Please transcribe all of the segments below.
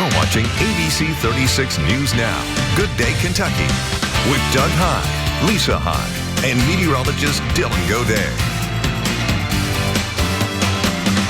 You're watching ABC 36 News Now. Good Day, Kentucky. With Doug Hyde, Lisa Hyde, and meteorologist Dylan Godet.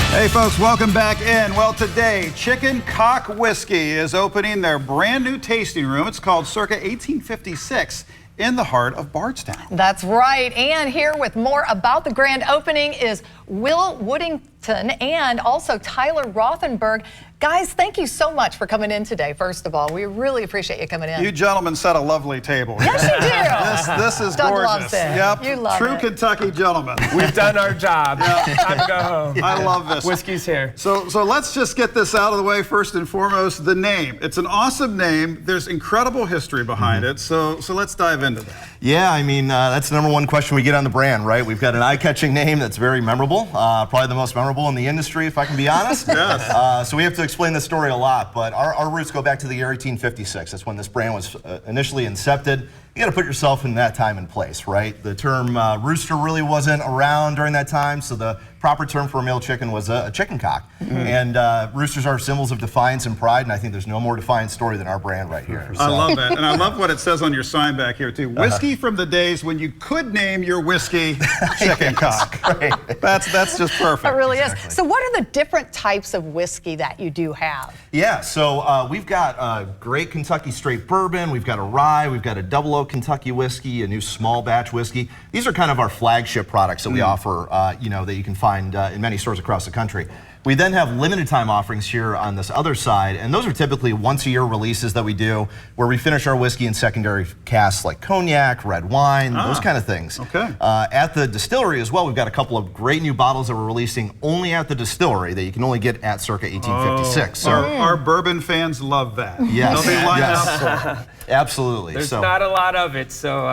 Hey folks, welcome back in. Well, today, Chicken Cock Whiskey is opening their brand new tasting room. It's called Circa 1856 in the heart of Bardstown. That's right. And here with more about the grand opening is Will Woodington and also Tyler Rothenberg. Guys, thank you so much for coming in today, first of all. We really appreciate you coming in. You gentlemen set a lovely table. Yes, you do. This is Doug gorgeous. Loves it. Yep. You love True it. Kentucky gentlemen. We've done our job. Time to go home. I love this. Whiskey's here. So let's just get this out of the way first and foremost. The name. It's an awesome name. There's incredible history behind it. So let's dive into that. Yeah, I mean, that's the #1 question we get on the brand, right? We've got an eye-catching name that's very memorable, probably the most memorable in the industry, if I can be honest. Yes. So we have to explain the story a lot, but our roots go back to the year 1856. That's when this brand was initially incepted. You got to put yourself in that time and place, right? The term rooster really wasn't around during that time, so the proper term for a male chicken was a chicken cock. And roosters are symbols of defiance and pride, and I think there's no more defiant story than our brand right here. I love that. And I love what it says on your sign back here, too. Whiskey from the days when you could name your whiskey chicken cock. Right. That's just perfect. It really is. So what are the different types of whiskey that you do have? Yeah, so we've got a great Kentucky straight bourbon, we've got a rye, we've got a double oak Kentucky whiskey, a new small batch whiskey. These are kind of our flagship products that we offer, that you can find in many stores across the country. We then have limited time offerings here on this other side, and those are typically once a year releases that we do, where we finish our whiskey in secondary casks like cognac, red wine, those kind of things. Okay. At the distillery as well, we've got a couple of great new bottles that we're releasing only at the distillery that you can only get at Circa 1856. So our bourbon fans love that. Yes. They'll be lined Yes. up for it. Absolutely. There's not a lot of it, so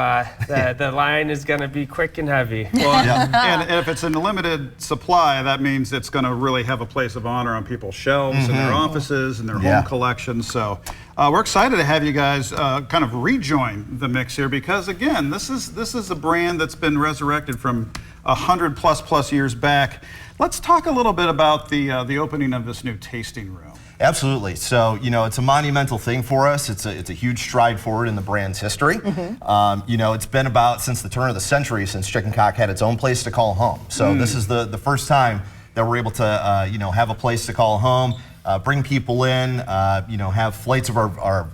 the line is going to be quick and heavy. Well, and if it's in limited supply, that means it's going to really have a place of honor on people's shelves in their offices and their home collections. So we're excited to have you guys kind of rejoin the mix here because, again, this is a brand that's been resurrected from 100+ years back. Let's talk a little bit about the opening of this new tasting room. Absolutely. So, it's a monumental thing for us. It's a huge stride forward in the brand's history. It's been about since the turn of the century since Chicken Cock had its own place to call home. So this is the first time that we're able to, have a place to call home, bring people in, have flights of our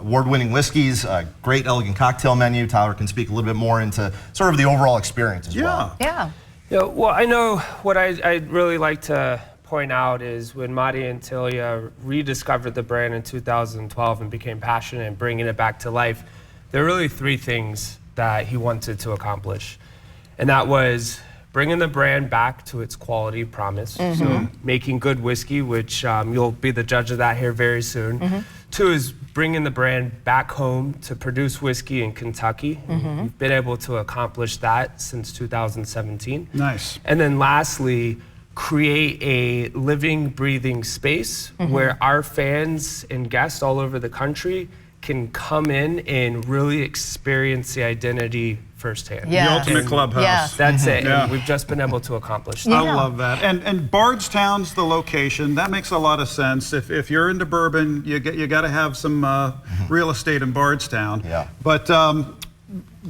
award-winning whiskeys, a great elegant cocktail menu. Tyler can speak a little bit more into sort of the overall experience as well. Yeah. Well, I know what I'd really like to point out is when Madi and Tilia rediscovered the brand in 2012 and became passionate in bringing it back to life, there are really 3 things that he wanted to accomplish. And that was bringing the brand back to its quality promise, so making good whiskey, which you'll be the judge of that here very soon. 2 is bringing the brand back home to produce whiskey in Kentucky. We've been able to accomplish that since 2017. Nice. And then lastly, create a living, breathing space where our fans and guests all over the country can come in and really experience the identity firsthand. The ultimate clubhouse. Yes. That's it. Yeah. And we've just been able to accomplish that. I love that. And Bardstown's the location. That makes a lot of sense. If you're into bourbon, you got to have some real estate in Bardstown. Yeah. But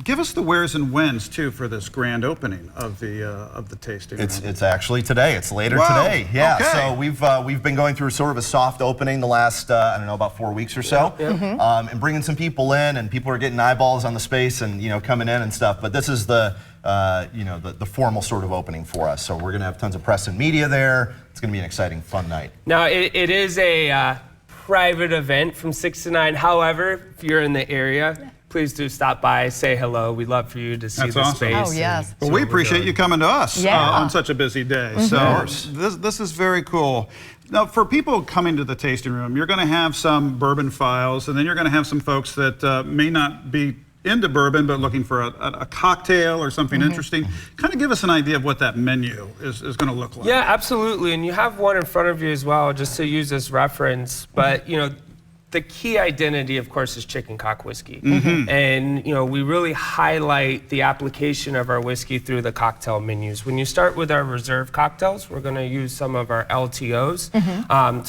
give us the wheres and whens too for this grand opening of the tasting room. It's actually today. It's later Wow. today. Yeah. Okay. So we've been going through sort of a soft opening the last about 4 weeks or so, and bringing some people in, and people are getting eyeballs on the space and coming in and stuff. But this is the formal sort of opening for us. So we're gonna have tons of press and media there. It's gonna be an exciting, fun night. Now, it is a private event from 6 to 9. However, if you're in the area, please do stop by, say hello. We'd love for you to see That's the awesome. space. Oh, yes. Well, we appreciate you coming to us on such a busy day. So this is very cool. Now, for people coming to the tasting room, you're going to have some bourbon files, and then you're going to have some folks that may not be into bourbon but looking for a cocktail or something interesting. Kind of give us an idea of what that menu is going to look like. Yeah, absolutely. And you have one in front of you as well, just to use as reference. But, the key identity, of course, is chicken cock whiskey. And, you know, we really highlight the application of our whiskey through the cocktail menus. When you start with our reserve cocktails, we're going to use some of our LTOs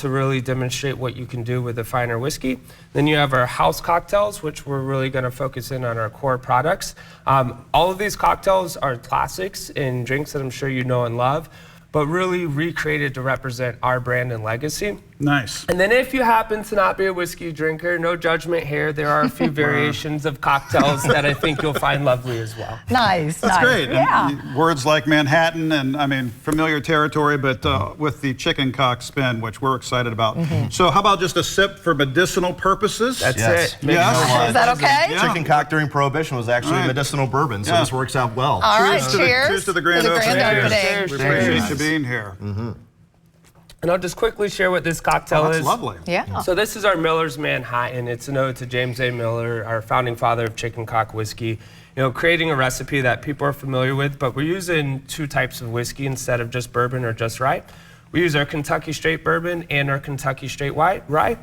to really demonstrate what you can do with a finer whiskey. Then you have our house cocktails, which we're really going to focus in on our core products. All of these cocktails are classics in drinks that I'm sure you know and love, but really recreated to represent our brand and legacy. Nice. And then if you happen to not be a whiskey drinker, no judgment here, there are a few variations of cocktails that I think you'll find lovely as well. Nice. That's great. Yeah. And words like Manhattan and, I mean, familiar territory, but with the chicken cock spin, which we're excited about. So how about just a sip for medicinal purposes? That's Yes. it. Make Yes. sure Is that okay? Yeah. Chicken cock during Prohibition was actually Right. medicinal bourbon, so Yeah. this works out well. All right, Cheers to the- cheers. cheers to the grand opening. opening. Cheers. We Cheers. appreciate you being here. And I'll just quickly share what this cocktail That's is. lovely. Yeah. So this is our Miller's Manhattan. It's an ode to James A. Miller, our founding father of chicken cock whiskey. You know, creating a recipe that people are familiar with, but we're using two types of whiskey instead of just bourbon or just rye. We use our Kentucky straight bourbon and our Kentucky straight rye.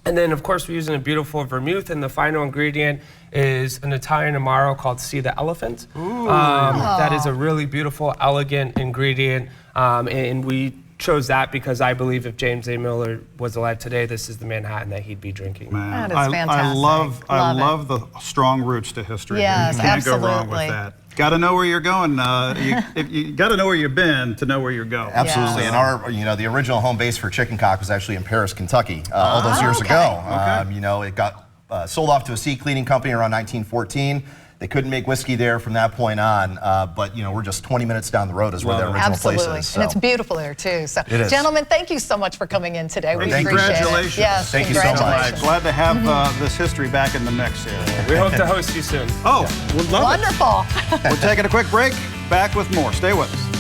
And then, of course, we're using a beautiful vermouth, and the final ingredient is an Italian Amaro called See the Elephant. That is a really beautiful, elegant ingredient, and we chose that because I believe if James A. Miller was alive today, this is the Manhattan that he'd be drinking. Man, That is I fantastic. I Love it. love the strong roots to history. Yes, You can't go wrong absolutely. with that. Got to know where you're going. You got to know where you've been to know where you're going. Absolutely, Yeah. and our, you know, the original home base for chicken cock was actually in Paris, Kentucky, all those years okay. ago. Okay. You know, it got sold off to a seed cleaning company around 1914. They couldn't make whiskey there from that point on, but you know, we're just 20 minutes down the road is where the original Absolutely. place is. So. And it's beautiful there too. So, It is. gentlemen, thank you so much for coming in today. We Thank you. appreciate Congratulations. it. Yes, Thank you so much. congratulations. Glad to have this history back in the mix here. We hope to host you soon. Oh, we'll love it. Wonderful. We're taking a quick break. Back with more. Stay with us.